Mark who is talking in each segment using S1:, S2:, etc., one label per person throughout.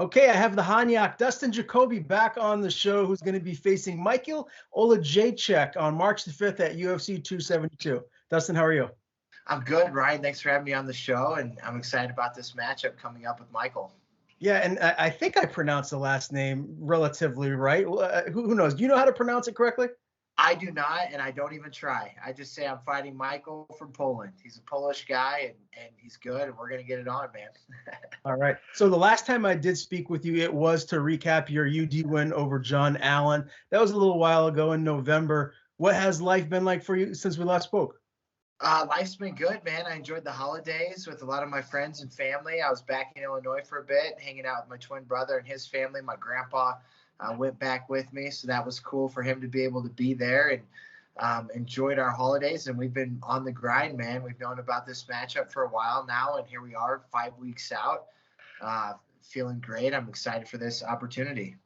S1: Okay, I have the Hanyak, Dustin Jacoby, back on the show, who's going to be facing Michal Oleksiejczuk on March the 5th at UFC 272. Dustin, how are you?
S2: I'm good, Ryan. Thanks for having me on the show, and I'm excited about this matchup coming up with Michal.
S1: Yeah, and I think I pronounced the last name relatively right. Who knows? Do you know how to pronounce it correctly?
S2: I do not, and I don't even try. I just say I'm fighting Michal from Poland. He's a Polish guy, and he's good, and we're going to get it on, man.
S1: All right. So the last time I did speak with you, it was to recap your UD win over John Allen. That was a little while ago in November. What has life been like for you since we last spoke?
S2: Life's been good, man. I enjoyed the holidays with a lot of my friends and family. I was back in Illinois for a bit, hanging out with my twin brother and his family. My grandpa went back with me, so that was cool for him to be able to be there, and enjoyed our holidays. And we've been on the grind, man. We've known about this matchup for a while now, and here we are 5 weeks out. Feeling great. I'm excited for this opportunity.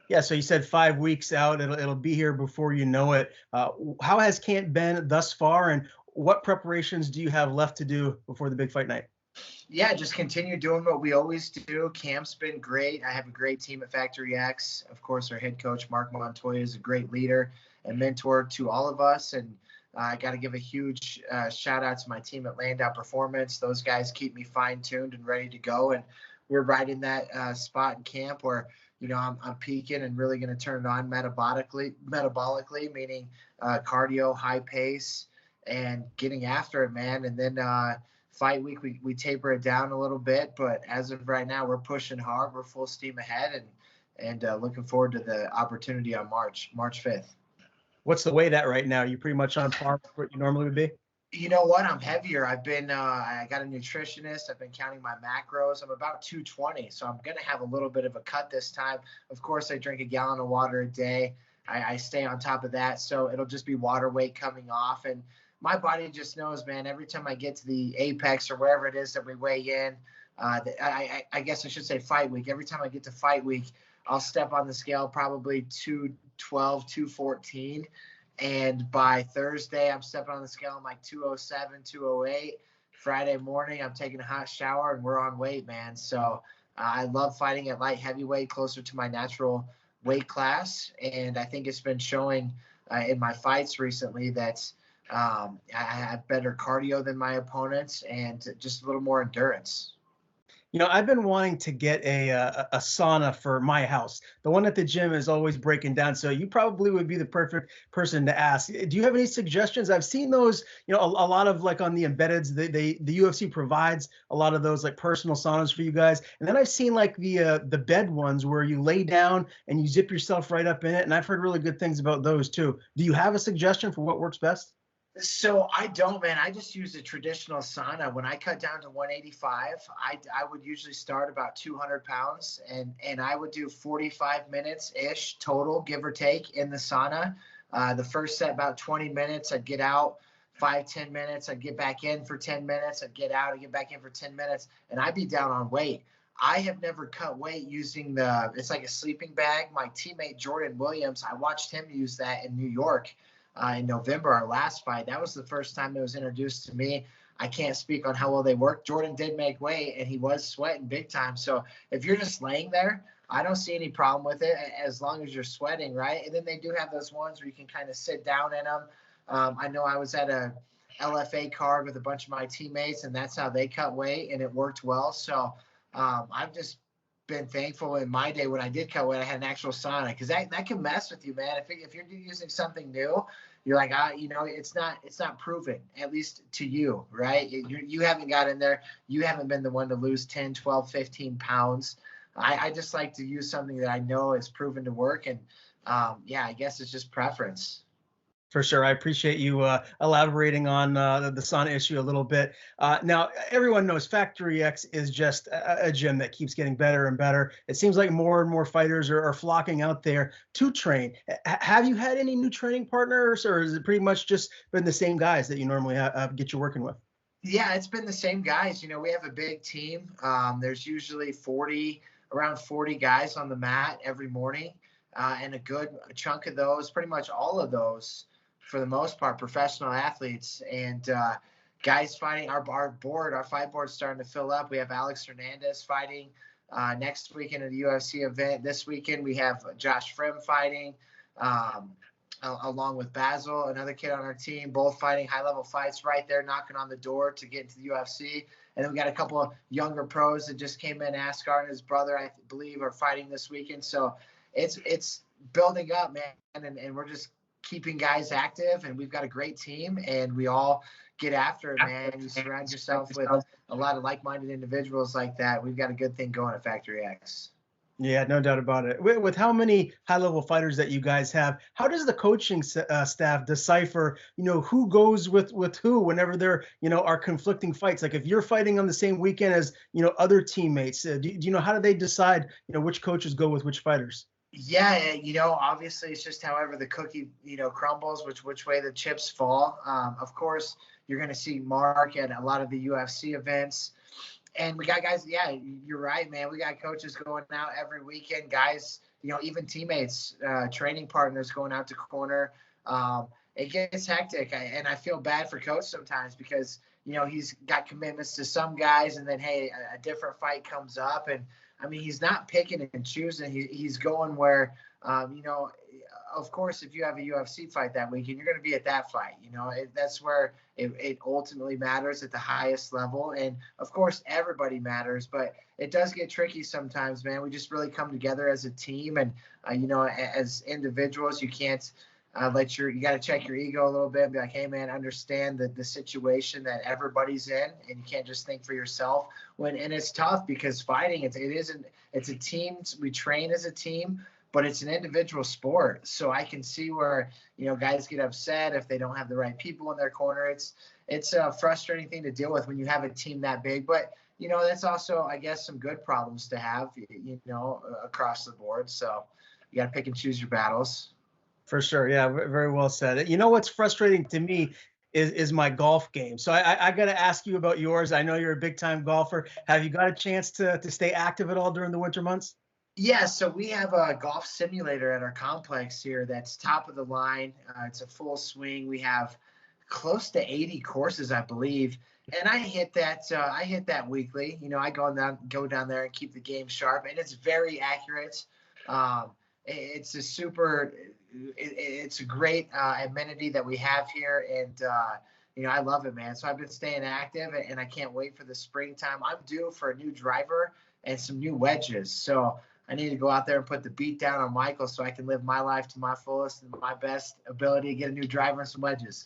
S1: Yeah, so you said 5 weeks out. It'll be here before you know it. How has camp been thus far, and what preparations do you have left to do before the big fight night?
S2: Yeah, just continue doing what we always do. Camp's been great. I have a great team at Factory X. Of course, our head coach, Mark Montoya, is a great leader and mentor to all of us. And I got to give a huge shout out to my team at Landau Performance. Those guys keep me fine-tuned and ready to go. And we're right in that spot in camp where, I'm peaking and really going to turn it on metabolically, meaning cardio, high pace, and getting after it, man. And then fight week, we taper it down a little bit, but as of right now, we're pushing hard. We're full steam ahead, and looking forward to the opportunity on March 5th.
S1: What's the weight at right now? You pretty much on par with what you normally would be?
S2: You know what? I'm heavier. I've been, I got a nutritionist. I've been counting my macros. I'm about 220, so I'm going to have a little bit of a cut this time. Of course, I drink a gallon of water a day. I stay on top of that, so it'll just be water weight coming off. And my body just knows, man, every time I get to the apex or wherever it is that we weigh in, I guess I should say fight week. Every time I get to fight week, I'll step on the scale probably 212, 214. And by Thursday, I'm stepping on the scale. I'm like 207, 208. Friday morning, I'm taking a hot shower, and we're on weight, man. So I love fighting at light heavyweight, closer to my natural weight class. And I think it's been showing in my fights recently that I have better cardio than my opponents and just a little more endurance.
S1: I've been wanting to get a sauna for my house. The one at the gym is always breaking down, so you probably would be the perfect person to ask. Do you have any suggestions? I've seen those, a lot of like on the embeds, the UFC provides a lot of those like personal saunas for you guys. And then I've seen like the bed ones where you lay down and you zip yourself right up in it. And I've heard really good things about those too. Do you have a suggestion for what works best?
S2: So I don't, man. I just use a traditional sauna. When I cut down to 185, I would usually start about 200 pounds, and I would do 45 minutes-ish total, give or take, in the sauna. The first set, about 20 minutes. I'd get out 5-10 minutes. I'd get back in for 10 minutes. I'd get out and get back in for 10 minutes, and I'd be down on weight. I have never cut weight using it's like a sleeping bag. My teammate, Jordan Williams, I watched him use that in New York. In November, our last fight. That was the first time it was introduced to me. I can't speak on how well they work. Jordan did make weight, and he was sweating big time. So if you're just laying there, I don't see any problem with it as long as you're sweating, right? And then they do have those ones where you can kind of sit down in them. I know I was at a LFA card with a bunch of my teammates, and that's how they cut weight, and it worked well. So I've just been thankful in my day when I did cut weight, I had an actual sauna, because that can mess with you, man. If you're using something new, you're like, it's not proven, at least to you, right? You haven't got in there. You haven't been the one to lose 10, 12, 15 pounds. I just like to use something that I know is proven to work. And I guess it's just preference.
S1: For sure. I appreciate you elaborating on the sauna issue a little bit. Now, everyone knows Factory X is just a gym that keeps getting better and better. It seems like more and more fighters are flocking out there to train. Have you had any new training partners, or is it pretty much just been the same guys that you normally get you working with?
S2: Yeah, it's been the same guys. We have a big team. There's usually around 40 guys on the mat every morning, and a good chunk of those, pretty much all of those, for the most part, professional athletes, and guys fighting. Our fight board's starting to fill up. We have Alex Hernandez fighting next weekend at the UFC event. This weekend we have Josh Frim fighting, along with Basil, another kid on our team, both fighting high-level fights right there, knocking on the door to get into the UFC. And then we got a couple of younger pros that just came in. Askar and his brother, I believe, are fighting this weekend. So it's building up, man, and we're just keeping guys active, and we've got a great team, and we all get after it, man. You surround yourself with a lot of like-minded individuals like that. We've got a good thing going at Factory X.
S1: Yeah, no doubt about it. With how many high-level fighters that you guys have, how does the coaching staff decipher, who goes with who whenever there, are conflicting fights? Like if you're fighting on the same weekend as, other teammates, do you know, how do they decide, which coaches go with which fighters?
S2: Yeah, obviously it's just however the cookie, crumbles, which way the chips fall. Of course, you're going to see Mark at a lot of the UFC events. And we got guys, yeah, you're right, man. We got coaches going out every weekend, guys, even teammates, training partners going out to corner. It gets hectic, and I feel bad for coach sometimes because, he's got commitments to some guys, and then, hey, a different fight comes up. And, I mean, he's not picking and choosing. He's going where, of course, if you have a UFC fight that weekend, you're going to be at that fight. That's where it ultimately matters at the highest level. And, of course, everybody matters. But it does get tricky sometimes, man. We just really come together as a team. And, as individuals, you can't you got to check your ego a little bit and be like, hey, man, understand the situation that everybody's in. And you can't just think for yourself. And it's tough because fighting, it's a team. We train as a team, but it's an individual sport. So I can see where, guys get upset if they don't have the right people in their corner. It's a frustrating thing to deal with when you have a team that big, but that's also, I guess, some good problems to have, across the board. So you got to pick and choose your battles.
S1: For sure. Yeah, very well said. What's frustrating to me is my golf game. So I got to ask you about yours. I know you're a big time golfer. Have you got a chance to stay active at all during the winter months?
S2: Yeah, so we have a golf simulator at our complex here that's top of the line. It's a full swing. We have close to 80 courses, I believe, and I hit that weekly. I go down there and keep the game sharp, and it's very accurate. It's a great amenity that we have here, and I love it, man. So I've been staying active, and I can't wait for the springtime. I'm due for a new driver and some new wedges, so I need to go out there and put the beat down on Michael so I can live my life to my fullest and my best ability to get a new driver and some wedges.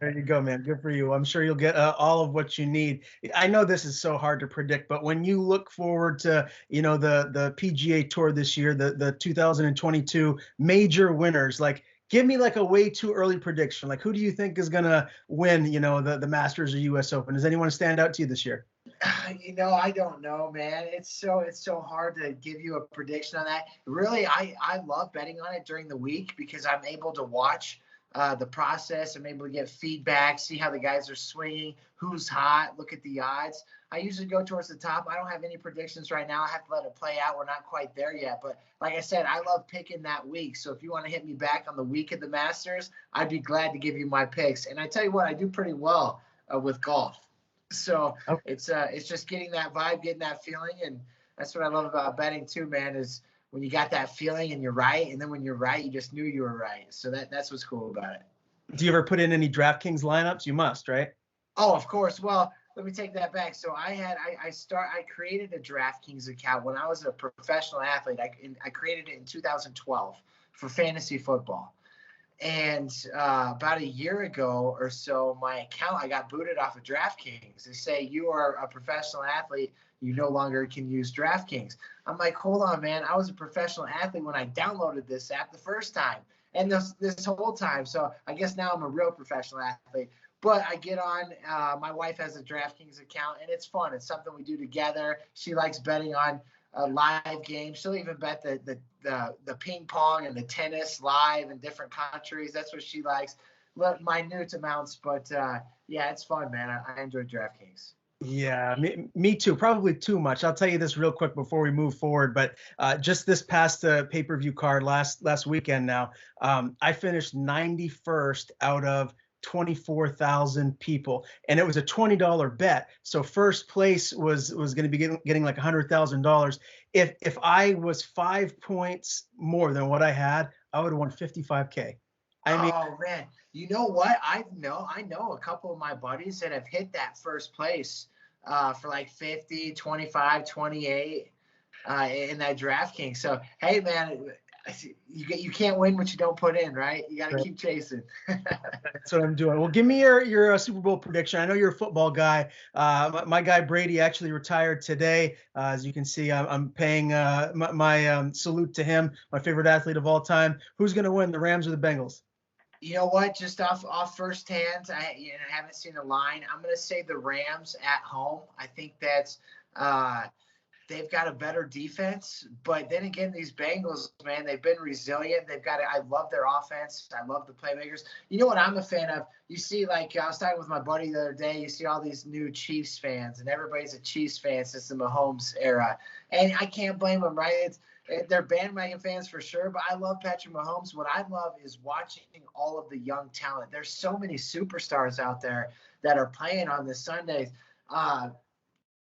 S1: There you go, man. Good for you. I'm sure you'll get all of what you need. I know this is so hard to predict, but when you look forward to, the PGA Tour this year, the 2022 major winners, like give me like a way too early prediction. Like who do you think is going to win, the Masters or US Open? Does anyone stand out to you this year?
S2: I don't know, man. It's so hard to give you a prediction on that. Really, I love betting on it during the week because I'm able to watch the process. I'm able to get feedback, see how the guys are swinging, who's hot, look at the odds. I usually go towards the top. I don't have any predictions right now. I have to let it play out. We're not quite there yet. But like I said, I love picking that week. So if you want to hit me back on the week of the Masters, I'd be glad to give you my picks. And I tell you what, I do pretty well with golf. So it's just getting that vibe, getting that feeling. And that's what I love about betting too, man, is when you got that feeling and you're right. And then when you're right, you just knew you were right. So that's what's cool about it.
S1: Do you ever put in any DraftKings lineups? You must, right?
S2: Oh, of course. Well, let me take that back. So I created a DraftKings account when I was a professional athlete. I created it in 2012 for fantasy football. And about a year ago or so, my account, I got booted off of DraftKings. They say you are a professional athlete. You no longer can use DraftKings. I'm like, hold on, man. I was a professional athlete when I downloaded this app the first time and this whole time. So I guess now I'm a real professional athlete. But I get on. My wife has a DraftKings account, and it's fun. It's something we do together. She likes betting on live games. She'll even bet the ping pong and the tennis live in different countries. That's what she likes. Minute amounts, but yeah, it's fun, man. I enjoy DraftKings.
S1: Yeah, me too. Probably too much. I'll tell you this real quick before we move forward. But just this past pay-per-view card last weekend now, I finished 91st out of 24,000 people, and it was a $20 bet. So first place was going to be getting like $100,000. If I was 5 points more than what I had, I would have won 55K. I mean,
S2: oh man, you know what? I know a couple of my buddies that have hit that first place for like 50, 25, 28 in that DraftKings. So hey man, you can't win what you don't put in, right? You got to keep chasing.
S1: That's what I'm doing. Well, give me your Super Bowl prediction. I know you're a football guy. My guy Brady actually retired today. As you can see, I'm paying my salute to him, my favorite athlete of all time. Who's going to win, the Rams or the Bengals?
S2: You know what? Just off first hand, I haven't seen a line. I'm going to say the Rams at home. I think that's they've got a better defense, but then again, these Bengals, man, they've been resilient. I love their offense. I love the playmakers. You know what I'm a fan of? You see, like I was talking with my buddy the other day. You see all these new Chiefs fans, and everybody's a Chiefs fan since the Mahomes era, and I can't blame them, right? They're bandwagon fans for sure, but I love Patrick Mahomes. What I love is watching all of the young talent. There's so many superstars out there that are playing on the Sundays.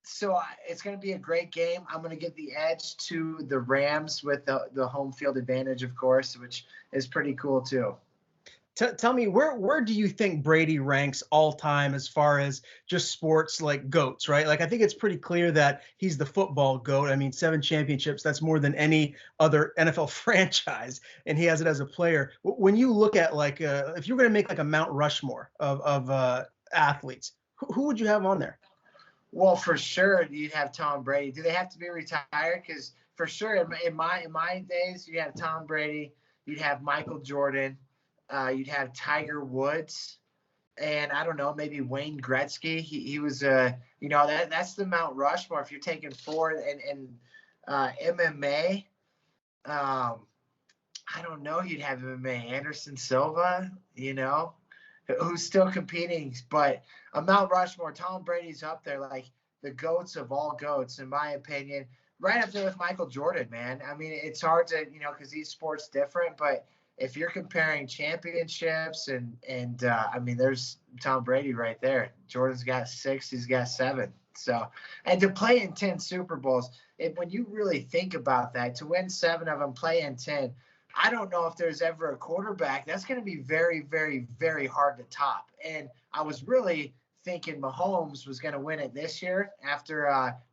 S2: So it's going to be a great game. I'm going to give the edge to the Rams with the home field advantage, of course, which is pretty cool too.
S1: Tell me, where do you think Brady ranks all time as far as just sports like GOATs, right? Like, I think it's pretty clear that he's the football GOAT. I mean, 7 championships, that's more than any other NFL franchise, and he has it as a player. When you look at, like, if you're going to make like a Mount Rushmore of athletes, who would you have on there?
S2: Well, for sure, you'd have Tom Brady. Do they have to be retired? Because for sure, in my days, you have Tom Brady, you'd have Michael Jordan, you'd have Tiger Woods, and I don't know, maybe Wayne Gretzky. He was that's the Mount Rushmore. If you're taking 4 and MMA, I don't know. You'd have MMA, Anderson Silva, who's still competing, but a Mount Rushmore, Tom Brady's up there, like the GOATs of all GOATs, in my opinion, right up there with Michael Jordan, man. I mean, it's hard to, because each sport's different, but if you're comparing championships and I mean, there's Tom Brady right there. Jordan's got 6, he's got 7. So, and to play in 10 Super Bowls, when you really think about that, to win 7 of them, play in 10, I don't know if there's ever a quarterback. That's going to be very, very, very hard to top. And I was really thinking Mahomes was going to win it this year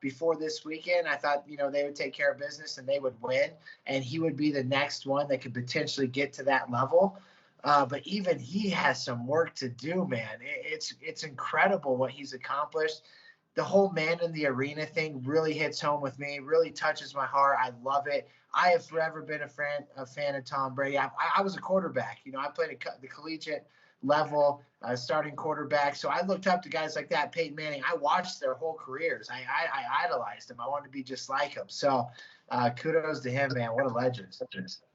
S2: before this weekend. I thought, they would take care of business and they would win, and he would be the next one that could potentially get to that level. But even he has some work to do, man. It's incredible what he's accomplished. The whole man in the arena thing really hits home with me, really touches my heart. I love it. I have forever been a fan of Tom Brady. I was a quarterback. I played at the collegiate level, starting quarterback. So I looked up to guys like that, Peyton Manning. I watched their whole careers. I idolized them. I wanted to be just like them. So kudos to him, man. What a legend.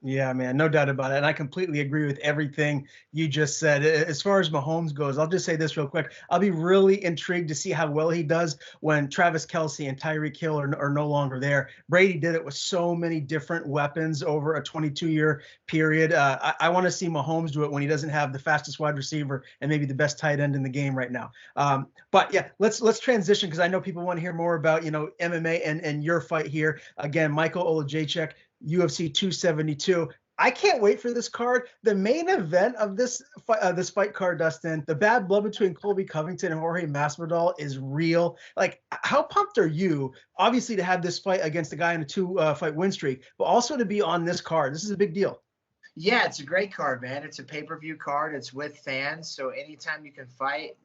S1: Yeah, man, no doubt about it. And I completely agree with everything you just said. As far as Mahomes goes, I'll just say this real quick. I'll be really intrigued to see how well he does when Travis Kelce and Tyreek Hill are no longer there. Brady did it with so many different weapons over a 22-year period. I want to see Mahomes do it when he doesn't have the fastest wide receiver and maybe the best tight end in the game right now. But yeah, let's transition, because I know people want to hear more about, MMA and your fight here. Again, Michal Oleksiejczuk, UFC 272. I can't wait for this card. The main event of this fight card, Dustin, the bad blood between Colby Covington and Jorge Masvidal is real. Like, how pumped are you, obviously, to have this fight against a guy in a 2-fight win streak, but also to be on this card? This is a big deal.
S2: Yeah, it's a great card, man. It's a pay-per-view card. It's with fans. So anytime you can fight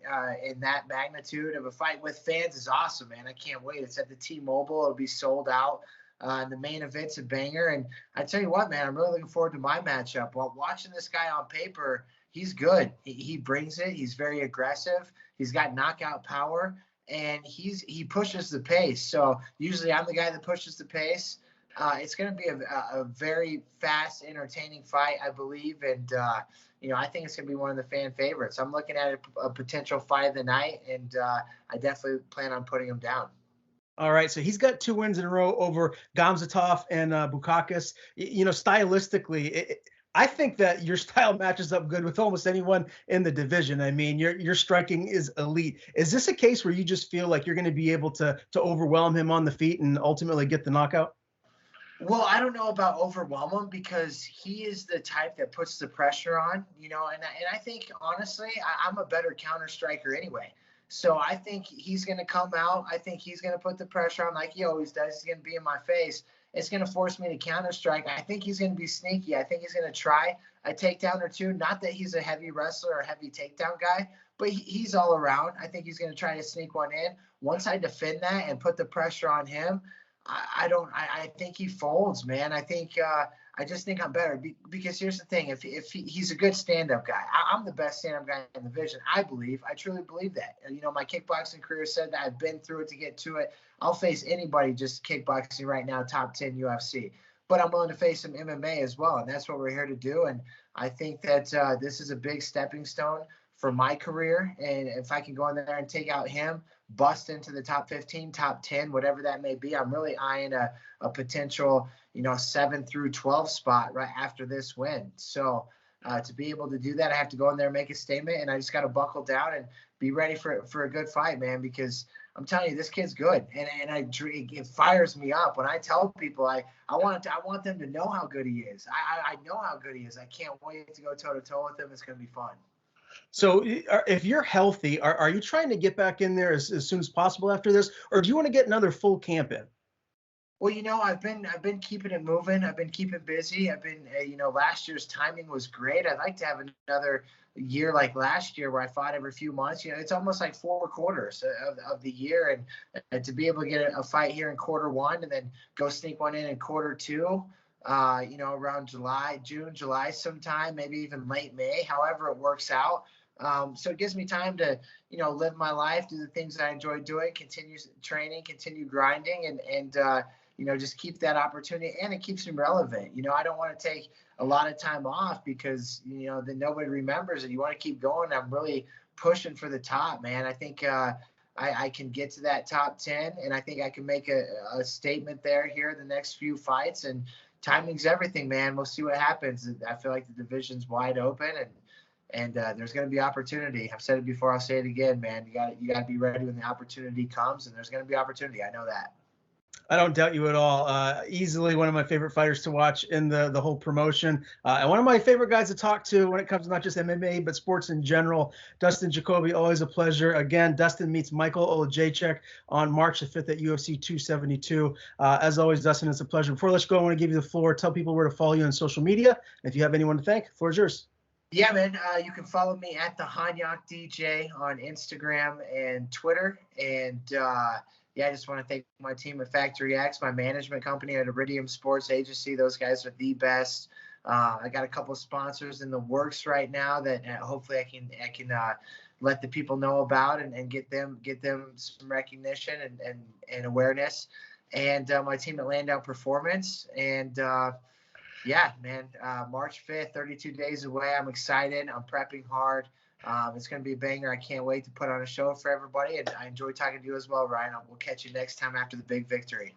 S2: in that magnitude of a fight with fans is awesome, man. I can't wait. It's at the T-Mobile. It'll be sold out. The main event's a banger. And I tell you what, man, I'm really looking forward to my matchup. While watching this guy on paper, he's good. He brings it. He's very aggressive. He's got knockout power, and he pushes the pace. So usually I'm the guy that pushes the pace. It's going to be a very fast, entertaining fight, I believe. And, I think it's going to be one of the fan favorites. I'm looking at a potential fight of the night, and I definitely plan on putting him down.
S1: All right, so he's got 2 wins in a row over Gamzatov and Bukakis. Stylistically, I think that your style matches up good with almost anyone in the division. I mean, your striking is elite. Is this a case where you just feel like you're going to be able to overwhelm him on the feet and ultimately get the knockout?
S2: Well, I don't know about overwhelm him because he is the type that puts the pressure on, and I think honestly, I'm a better counter striker anyway. So I think he's going to come out. I think he's going to put the pressure on like he always does. He's going to be in my face. It's going to force me to counter strike. I think he's going to be sneaky. I think he's going to try a takedown or two. Not that he's a heavy wrestler or heavy takedown guy, but he's all around. I think he's going to try to sneak one in. Once I defend that and put the pressure on him, I think he folds, man. I just think I'm better because here's the thing. If he's a good stand-up guy, I'm the best stand-up guy in the division. I truly believe that. My kickboxing career said that I've been through it to get to it. I'll face anybody just kickboxing right now, top 10 UFC. But I'm willing to face some MMA as well, and that's what we're here to do. And I think that this is a big stepping stone for my career. And if I can go in there and take out him, bust into the top 15, top 10, whatever that may be, I'm really eyeing a potential, 7 through 12 spot right after this win. So to be able to do that, I have to go in there and make a statement, and I just got to buckle down and be ready for a good fight, man, because I'm telling you, this kid's good, and it fires me up when I tell people I want them to know how good he is. I know how good he is. I can't wait to go toe to toe with him. It's going to be fun.
S1: So if you're healthy, are you trying to get back in there as soon as possible after this, or do you want to get another full camp in?
S2: Well, I've been keeping it moving. I've been keeping busy. I've been, last year's timing was great. I'd like to have another year like last year where I fought every few months. It's almost like 4 quarters of the year, and to be able to get a fight here in quarter 1 and then go sneak one in quarter 2. Around June, July sometime, maybe even late May, however it works out. So it gives me time to, live my life, do the things I enjoy doing, continue training, continue grinding, and just keep that opportunity, and it keeps me relevant. I don't want to take a lot of time off because, then nobody remembers it. You want to keep going. I'm really pushing for the top, man. I think I can get to that top 10, and I think I can make a statement here in the next few fights, and timing's everything, man. We'll see what happens. I feel like the division's wide open, and there's going to be opportunity. I've said it before. I'll say it again, man. You got to be ready when the opportunity comes, and there's going to be opportunity. I know that.
S1: I don't doubt you at all. Easily one of my favorite fighters to watch in the whole promotion, and one of my favorite guys to talk to when it comes to not just MMA but sports in general. Dustin Jacoby, always a pleasure. Again, Dustin meets Michal Oleksiejczuk on March the 5th at UFC 272. As always, Dustin, it's a pleasure. Before I let you go, I want to give you the floor. Tell people where to follow you on social media. And if you have anyone to thank, the floor is yours.
S2: Yeah, man. You can follow me at the Hanyak DJ on Instagram and Twitter. And I just want to thank my team at Factory X, my management company at Iridium Sports Agency. Those guys are the best. I got a couple of sponsors in the works right now that hopefully I can let the people know about and get them some recognition and awareness. And my team at Landau Performance. And yeah, man, March 5th, 32 days away. I'm excited. I'm prepping hard. It's going to be a banger. I can't wait to put on a show for everybody. And I enjoy talking to you as well, Ryan. We'll catch you next time after the big victory.